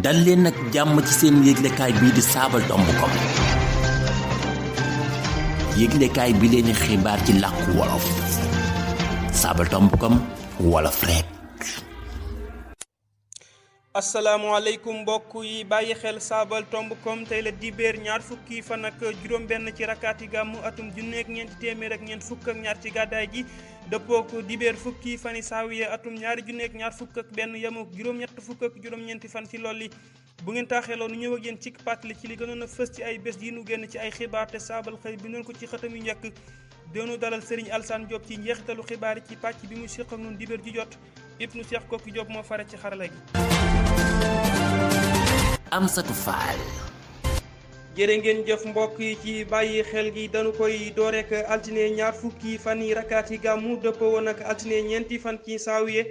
dal leen nag jàmm ci seen yëglekaay bii di saabal.com yëglekaay bi leen xibaar ci làkku wolof saabal.com wolof rek. asalaamaaleykum mbokk yi bàyyi xel saabal.com tey la dibéer ñaar fukki fan ak juróom benn ci rakkaati gàmmu atum junneeg ñeenti téeméer ak ñeent fukk ak ñaar ci gàddaay gi dëppook dibéer fukki fani saawiye atum ñaari junneeg ñaar fukk ak benn yemuk juróom-ñett fukk ak juróom-ñeenti fan ci lolli bu ngeen taaxeeloo nu ñëw ak yéen ci pàttali ci li gënoon a fës ci ay bés yi nu génn ci ay xibaar te saabal xëy bi noonu ko ci xëtam yu njëkk doonu dalal Serigne Alsane Diop ci njeexitalu xibaar yi ci pàcc bi muy séq ak nun dibéer ji jot Ibnu Cheikh Kokki Diop moo fare ci xarala gi. Amsatou Fall. jërë ngeen jëf mbokk yi ci bàyyi xel gi dañu koy door rek altine ñaar fukki fan yi rakkaati gàmmu dëppoo woon ak altine ñeenti fan ci saawiye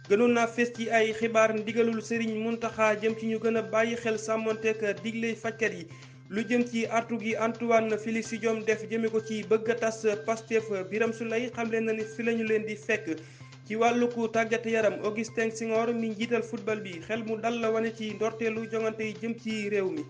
gënoon naa fes ci ay xibaar ndigalul Serigne Mountakha jëm ci ñu gën a bàyyi xel sàmmonteek digle fajkat yi lu jëm ci artu gi Antoine Félix Diome def jëme ko ci bëgg a tas Pastef Birame Souleye xamle na ni fi lañu leen di fekk ci wàlluku tàggat yaram Augustin Senghor mi njiital football bi xel mu dal la wane ci ndorteelu jongante yi jëm ci réew mi.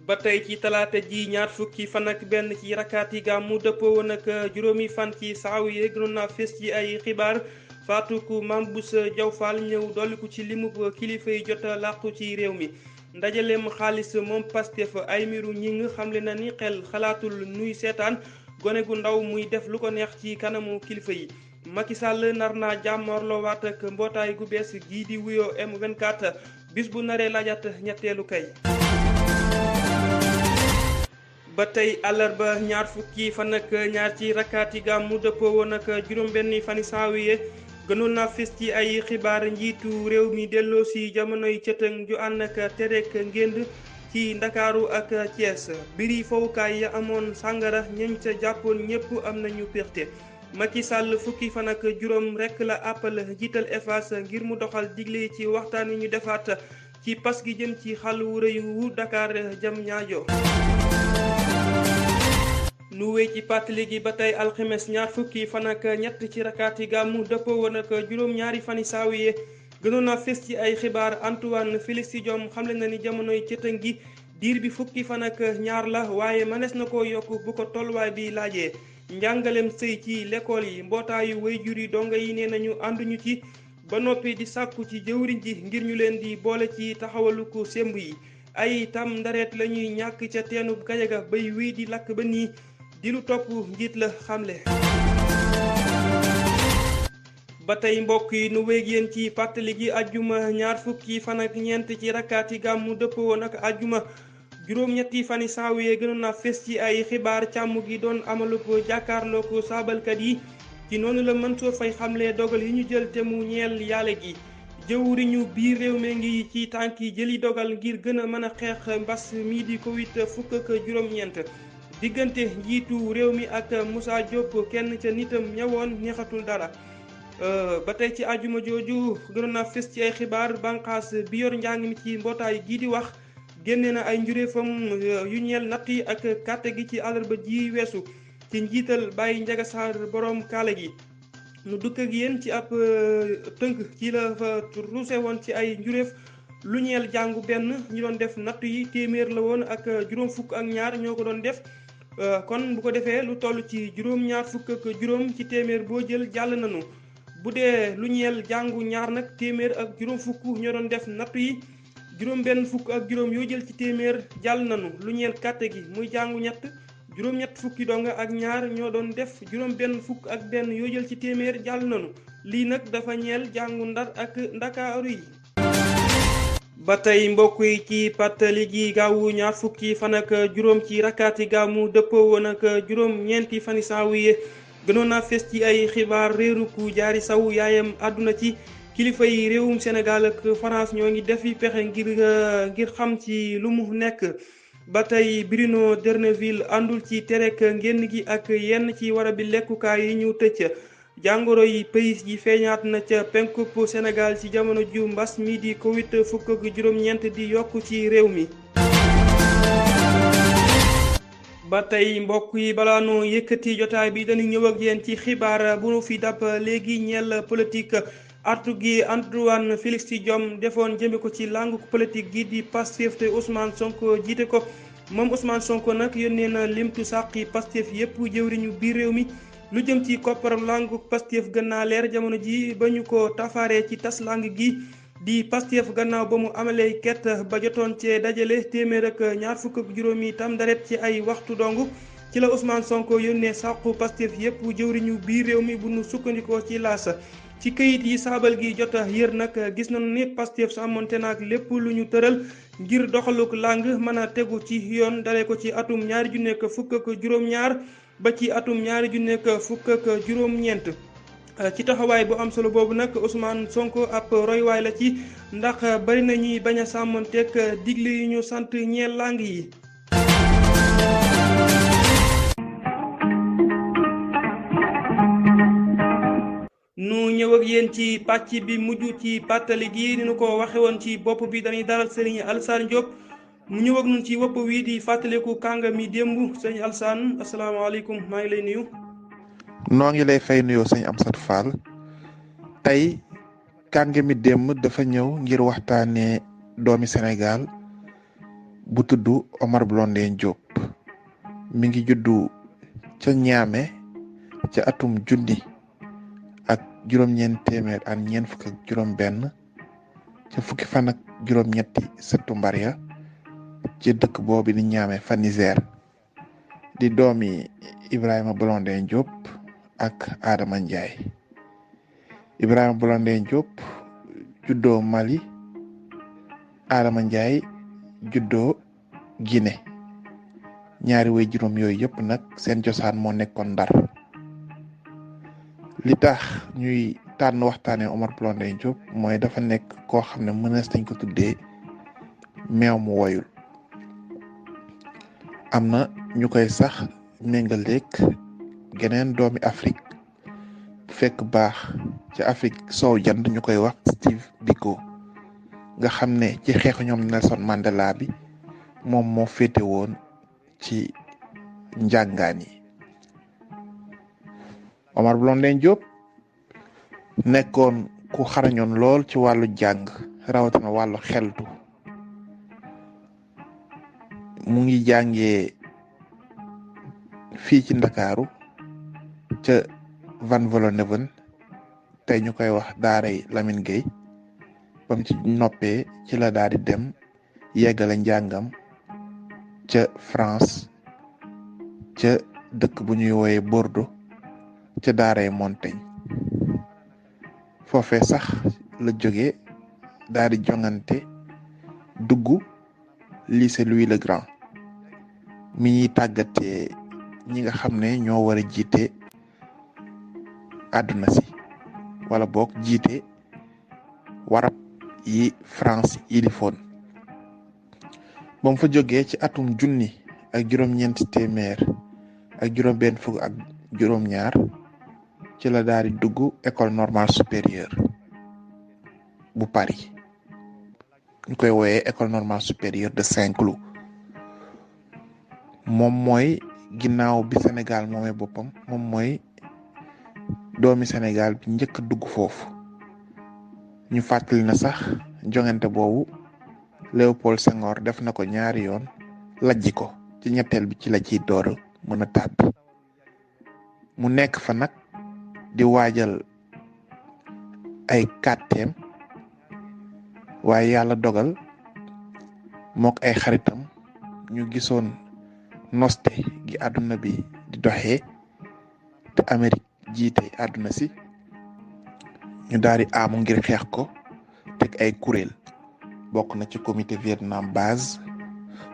ba tey ci talaata ji ñaar fukki fan ak benn ci rakkaati gàmmu dëppoo woon ak juróomi fan ci saawiye gënoon naa fes ci ay xibaar faatuku Mame Bousso Diaw Fall ñëw dolliku ci limub kilifa yi jot a làqu ci réew mi. ndajaleem xaalis moom Pastef Aymérou Gningue xamle na ni xel xalaatul nuy seetaan gone gu ndaw muy def lu ko neex ci kanamu kilifa yi. Macky Sall nar naa jàmmarloowaat ak mbootaay gu bees gii di wuyoo M24 bis bu naree laajat ñetteelu kay. ba tey àllarba ñaar fukki fan ak ñaar ci rakkaati gàmmu dëppoo woon ak juróom benn fani saawiye gënoon naa fes ci ay xibaar njiitu réew mi delloo si jamonoy cëtëng ju ànd ak terek ngénd ci Ndakaaru ak Thiès biri fowukaay ya amoon sàngara ñeñ ca jàppoon ñépp am nañu péexte Macky Sall fukki fan ak juróom rekk la àppal jiital EFAS ngir mu doxal digle ci waxtaan wi ñu defaat ci pas gi jëm ci xàll wu rëy wu Dakar jam ñaajo nu wéy ci pàttali gi ba tey alxemes ñaar fukki fan ak ñett ci rakkaati gàmmu dëppoo woon ak juróom ñaari fani saawiye gënoon naa fes ci ay xibaar Antoine Félix Diome xamle na ni jamonoy cëtëng gi diir bi fukki fan ak ñaar la waaye mënees na ko yokk bu ko tolluwaay bi laajee njàngaleem sëy ci l'école yi mbootaayu waajur yi donga yi nee nañu ànduñu ci ba noppi di sàkku ci jëwriñ ji ngir ñu leen di boole ci taxawaluku semb yi ay tam ndareet lañuy ñàkk ca teenub Gajaga bay wéy di lakk ba nii di lu topp njiit la xamle. ba tey mbokk yi nu wéeg yéen ci pàttali gi ajjuma ñaar fukki fan ak ñeent ci rakkaati gàmmu dëppoo woon ak ajjuma juróom-ñetti fani saawiye gënoon naa fes ci ay xibaar càmm gi doon amalub jàkkaarloo ko saabalkat yi ci noonu la Mansour Faye xamle dogal yi ñu jël te mu ñeel yàlla gi jëwriñu biir réew mi ngi ci tànk yi jëli dogal ngir gën a mën a xeex mbas mii di Covid fukk ak juróom-ñeent diggante njiitu réew mi ak Moussa Diop kenn ca nitam ñëwoon neexatul dara. ba tey ci àjjuma jooju gënoon naa fes ci ay xibaar bànqaas bi yor njàng mi ci mbootaay gii di wax génne na ay njuréefam yu ñeel natt yi ak kàtte gi ci àllarba ji weesu ci njiital Baye Ndiaga Sarr borom kaala gi nu dukk ak yéen ci ab tënk ci la fa ruuse woon ci ay njuréef lu ñeel jàngu benn ñu doon def natt yi téeméer la woon ak juróom fukk ak ñaar ñoo ko doon def kon bu ko defee lu toll ci juróom-ñaar fukk ak juróom ci téeméer boo jël jàll nañu bu dee lu ñeel jàngu ñaar nag téeméer ak juróom fukk ñoo doon def nattu yi juróom benn fukk ak juróom yoo jël ci téeméer jàll nañu lu ñeel kàtte gi muy jàngu ñett juróom-ñett fukki donga ak ñaar ñoo doon def juróom benn fukk ak benn yoo jël ci téeméer jàll nañu lii nag dafa ñeel jàngu Ndar ak Ndakaaru yi. ba tey mbokk yi ci pàttali gi gaawu ñaar fukki fan ak juróom ci rakkaati gàmmu dëppoo woon ak juróom ñeenti fani saawiye gënoon naa fes ci ay xibaar réeru ku jaari saw yaayam àdduna ci kilifa yi réewum Sénégal ak France ñoo ngi defi pexe ngir xam ci lu mu nekk. ba tey Bruno D'erneville àndul ci terek ngénn gi ak yenn ci warabi lekkukaay yi ñu tëcc jàngoro yi pays yi feeñaat na ca penkub Sénégal ci jamono ju mbas mi di Covid fukk ak juróom-ñeent di yokk ci réew mi. ba tey mbokk yi balaa noo yëkkati jotaay bi dañu ñëw ak yéen ci xibaar bu nu fi dab léegi ñeel politique artu gi Antoine Félix Diome defoon jëme ko ci langue politique gi di Pastef te Ousmane Sonko jiite ko. moom Ousmane Sonko nag yónnee na limtu sàqi Pastef yépp jëwriñu biir réew mi lu jëm ci kopparam langue Pastef gën naa leer jamono ji ba ñu ko tafaaree ci tas langue gi di Pastef gannaaw ba mu amalee ket ba jotoon cee dajale téeméer ak ñaar fukk ak juróomi tam daret ci ay waxtu dong ci la Ousmane Sonko yónnee sàqu Pastef yépp jëwriñu biir réew mi bu nu sukkandikoo ci laas ci këyit yi saabal gi jot a yër nag gis nañu ni Pastef sàmmonte naag lépp lu ñu tëral ngir doxaluk langue mën a tegu ci yoon dale ko ci atum 2012 ba ci atum 2019 ci taxawaay bu am solo boobu nag Ousmane Sonko ab roywaay la ci ndax bari na ñuy bañ a sàmmonteeg digle yi ñu sant ñeel langue yi. nu ñëw ak yéen ci pàcc bi mujj ci pàttali gi ni nu ko waxe woon ci bopp bi dañuy dalal Serigne Alassane Diop mu ñëw ak nun ci wopp wi di fàttaliku kànga mi démb sëñ Alassane asalaamaaleykum maa ngi lay nuyu. noo ngi lay fay nuyoo sëñ Amsatou Fall tey kànga mi démb dafa ñëw ngir waxtaanee doomi Sénégal bu tudd Omar Blondin Diop mi ngi juddu ca Niamey ca atum junni ak juróom-ñeent téeméer ak ñeent fukk ak juróom-benn ca fukki fan ak juróom-ñetti septembre ya ci dëkk boobu di Niamey fa Niger di doomi Ibrahima Blondin Diop ak Adama Ndiaye Ibrahima Blondin Diop juddoo Mali Adama Ndiaye juddoo Guinée ñaari way juróom yooyu yëpp nag seen cosaan moo nekkoon Ndar. li tax ñuy tànn waxtaanee Omar Blondin Diop mooy dafa nekk koo xam ne mënees nañ ko tuddee meew mu woyul am na ñu koy sax méngaleeg geneen doomi Afrique bu fekk baax ci Afrique soow jant ñu koy wax Steve Biko nga xam ne ci xeexu ñoom Nelson Mandela bi moom moo féete woon ci njàngaan yi. Omar Blondin Diop nekkoon ku xarañoon lool ci wàllu jàng rawatina wàllu xeltu mu ngi jàngee fii ci Ndakaaru ca Van Vollenhoven tey ñu koy wax daaray Lamine Gueye bam ci noppee ci la daal di dem yeggale njàngam ca France ca dëkk bu ñuy wooye Bordeaux ca daaray Montaigne foofee sax la jóge daal di jongante dugg lycée Louis le Grand mi ñuy tàggatee ñi nga xam ne ñoo war a jiite àdduna si wala boog jiite warab yi France yilifoon ba mu fa jógee ci atum junni ak juróom-ñeenti téeméer ak juróom-benn fukk ak juróom-ñaar ci la daal di dugg école normale supérieure bu Paris ñu koy wooyee école normale supérieure de Saint-Cloud moom mooy ginnaaw bi Sénégal moomee boppam moom mooy doomi Sénégal bi njëkk a dugg foofu ñu fàttali na sax jongante boobu Léopold Senghor def na ko ñaari yoon lajji ko ci ñetteel bi ci la ciy door mën a tàbbi mu nekk fa nag di waajal ay kàtteem waaye yàlla dogal mook ay xaritam ñu gisoon noste gi àdduna bi di doxee te Amérique jiite àdduna si ñu daal di aamu ngir xeex ko teg ay kuréel bokk na ci comité Vietnam base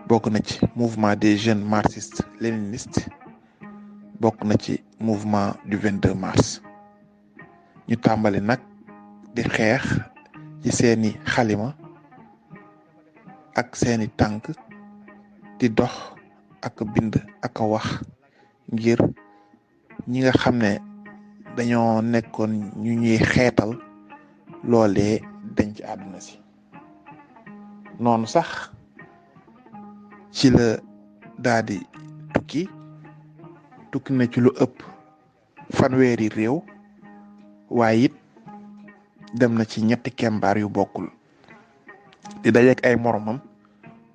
bokk na ci mouvement des jeunes marxistes léninistes bokk na ci mouvement du 22 mars ñu tàmbali nag di xeex ci seeni xalima ak seeni tànk di dox ak bind ak a wax ngir ñi nga xam ne dañoo nekkoon ñu ñuy xeetal loolee dañ ci àdduna si noonu sax ci la daal di tukki na ci lu ëpp fanweeri réew waaye it dem na ci ñetti kembaar yu bokkul di dajeek ay moromam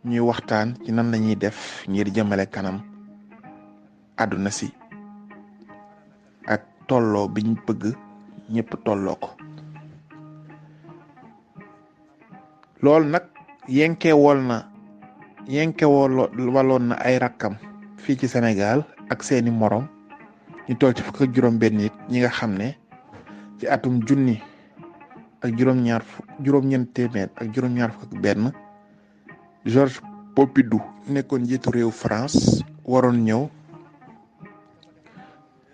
ñuy waxtaan ci nan lañuy def ngir jëmale kanam àdduna si ak tolloo biñ bëgg ñëpp tolloo ko. loolu nag waloon na ay rakkam fii ci Sénégal ak seeni morom ñu toll ci fukk ak juróom-benn nit ñi nga xam ne ci atum junni ak juróom-ñeent téeméer ak juróom-ñaar fukk ak benn Georges Pompidou nekkoon njiitu réew France waroon ñëw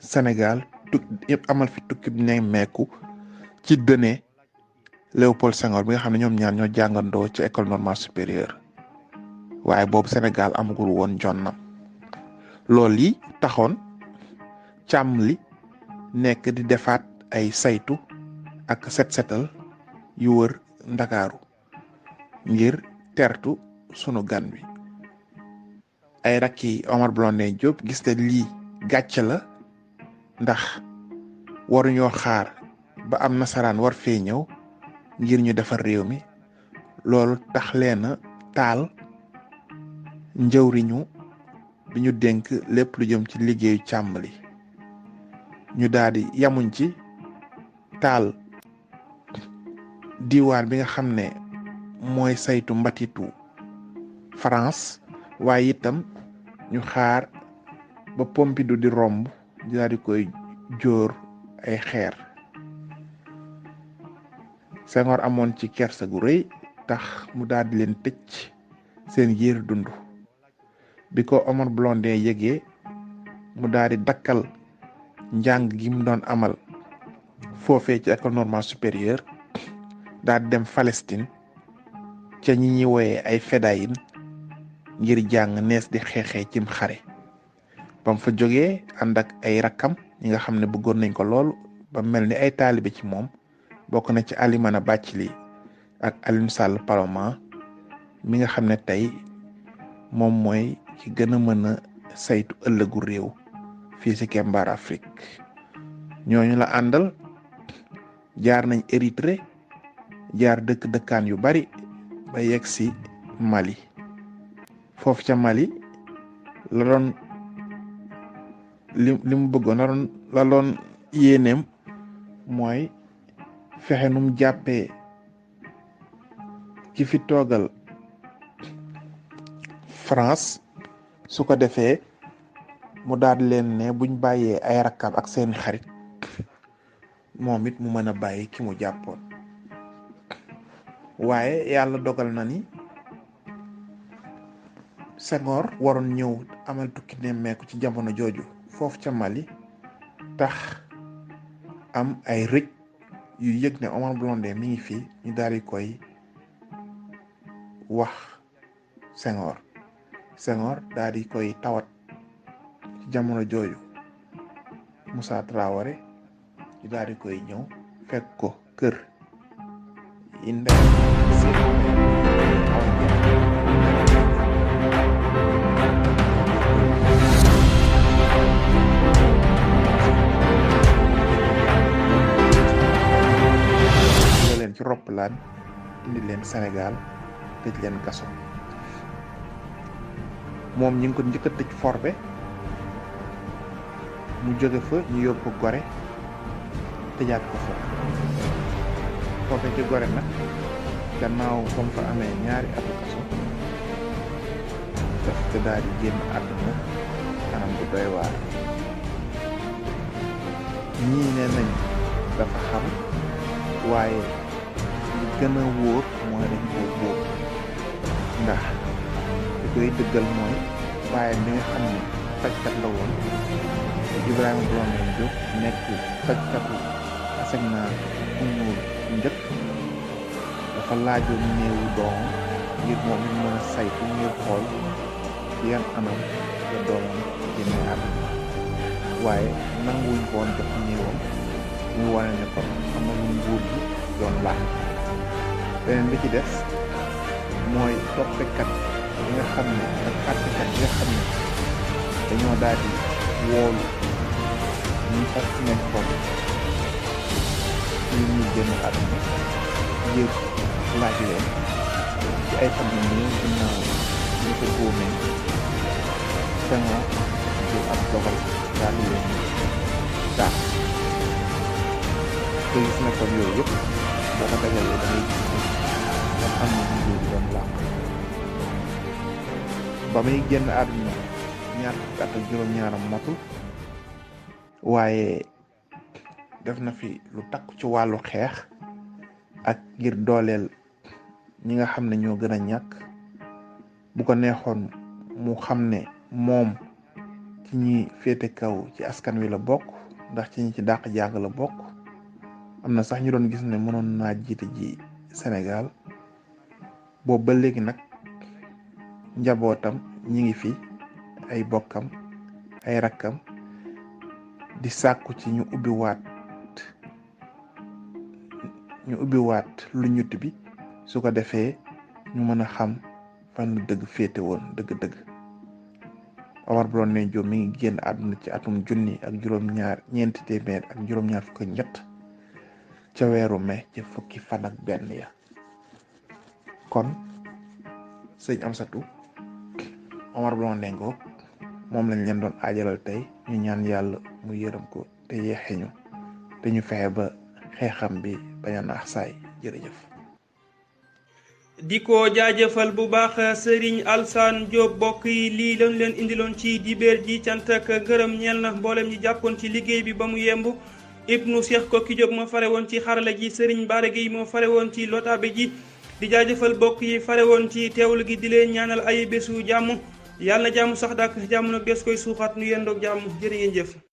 Sénégal yëpp amal fi tukki bi ne meeku ci dëne Léopold Senghor bi nga xam ne ñoom ñaar ñoo jàngandoo ci école normale supérieure waaye boobu Sénégal amagul woon jonnam loolu yi taxoon càmm li nekk di defaat ay saytu ak set-setal yu wër Ndakaaru ngir tertu sunu gan bi. ay rakki Omar Blondin Diop gis te lii gàcce la ndax waruñoo xaar ba am nasaraan war fee ñëw ngir ñu defar réew mi loolu tax leena taal njëwriñu bi ñu dénk lépp lu jëm ci liggéeyu càmm li ñu daldi yamuñ ci taal diwaan bi nga xam ne mooy saytu mbatitu France waaye itam ñu xaar ba Pompidou di romb daldi koy jóor ay xeer. Senghor amoon ci kersa gu rëy tax mu daldi leen tëj seen giir dund bi ko Omar Blondin yëgee mu daldi dakkal njàng gi mu doon amal foofee ci école normale supérieure daldi dem Palestine ca ñi ñi woyee ay fedayin ngir jàng nees di xeexee cim xare bam fa jógee ànd ak ay rakkam ñi nga xam ne bëggoon nañ ko lool ba mel ni ay taalibe ci moom bokk na ci Alimana Bathily ak Alioune Sall Paloma mi nga xam ne tey moom mooy ki gën a mën a saytu ëllëgu réew fii ci Kembaar Afrique ñooñu la àndal jaar nañ Érythrée jaar dëkkaan yu bari ba yegg ci Mali foofu ca Mali la doon li mu bëggoon la doon yéeneem mooy fexe num jàppee ki fi toogal France su ko defee mu daal leen ne buñ bàyyee ay rakkam ak seeni xarit moom it mu mën a bàyyi ki mu jàppoon waaye yàlla dogal na ni Senghor waroon ñëw amal tukki nemmeeku ci jamono jooju foofu ca Mali tax am ay rëj yu yëg ne Omar Blondin mi ngi fi ñu daal di koy wax Senghor daal di koy tawat ci jamono jooju Moussa Traoré ñu daal di koy ñëw fekk ko kër yi ndey ci roppalaan indi leen Sénégal tëj leen kaso moom ñi ngi ko njëkk a tëj Forbe mu jóge fa ñu yóbbu ko Gorée tëjaat ko fa foofe ci Gorée nag gannaaw comme fa amee ñaari atu kaso daf te daal di génn àdduna anam bu doy waar ñii ne nañ dafa xam waaye li gën a wóor mooy dañ koo bóob ndax li koy dëggal mooy waaye mi nga xam ne fajkat la woon Ibrahima Blondin Diop nekk fajkatu asegna umur njëkk dafa laajoon néewu doomam ngir moom it mën a saytu ngir xool ci yan anam la doomam génne àdduna waaye nanguwuñ ko woon jox néewam muy wane ne kon am na lu nguur gi doon laaj beneen bi ci des mooy toppekat yi nga xam ne ak àttekat yi nga xam ne dañoo daal di woolu ñu fas nekkoon ñun ñuy génn àdduna ngir laaj leen ci ay fan yu néew ginnaaw ñu ko góomee Senghor jël ab dogal daal di leen daan te gis na kon yooyu yëpp boo ko dajalee da ngay gis ne am na liggéey bi doon làmp ba muy génn àdduna ñaar fukki at ak juróom-ñaaram matul waaye def na fi lu takk ci wàllu xeex ak ngir dooleel ñi nga xam ne ñoo gën a ñàkk bu ko neexoon mu xam ne moom ci ñi féete kaw ci askan wi la bokk ndax ci ñi ci dàq jàng la bokk am na sax ñu doon gis ne mënoon naa jiite ji Sénégal boobu ba léegi nag njabootam ñi ngi fi ay bokkam ay rakkam di sàkku ci ñu ubbiwaat lu ñutt bi su ko defee ñu mën a xam fan la dëgg féete woon dëgg-dëgg Omar Blondin Diop mi ngi génn àdduna ci atum junni ak ñeenti téeméer ak juróom-ñaar fukk ak ñett ca weeru mai ci fukki fan ak benn ya kon sëñ Amsatou Omar Blondin Diop moom lañ leen doon aajalal tey ñu ñaan yàlla mu yërëm ko te yeexeñu te ñu fexe ba xeexam bi bañ a naax saay jërëjëf. di ko jaajëfal bu baax Serigne Alassane Diop bokk yi lii lañ leen indiloon ci dibéer ji cant ak ngërëm ñeel na mboolem ñi jàppoon ci liggéey bi ba mu yemb Ibnu Cheikh Kokki Diop moo fare woon ci xarala gi Serigne Bara Gueye moo fare woon ci lotaabe ji di jaajëfal bokk yi fare woon ci teewlu gi di leen ñaanal ay bésu jàmm yàlla na jàmm sax dàkk jàmm nag des koy suuxaat nu yendoog jàmm jërë ngeen jëf.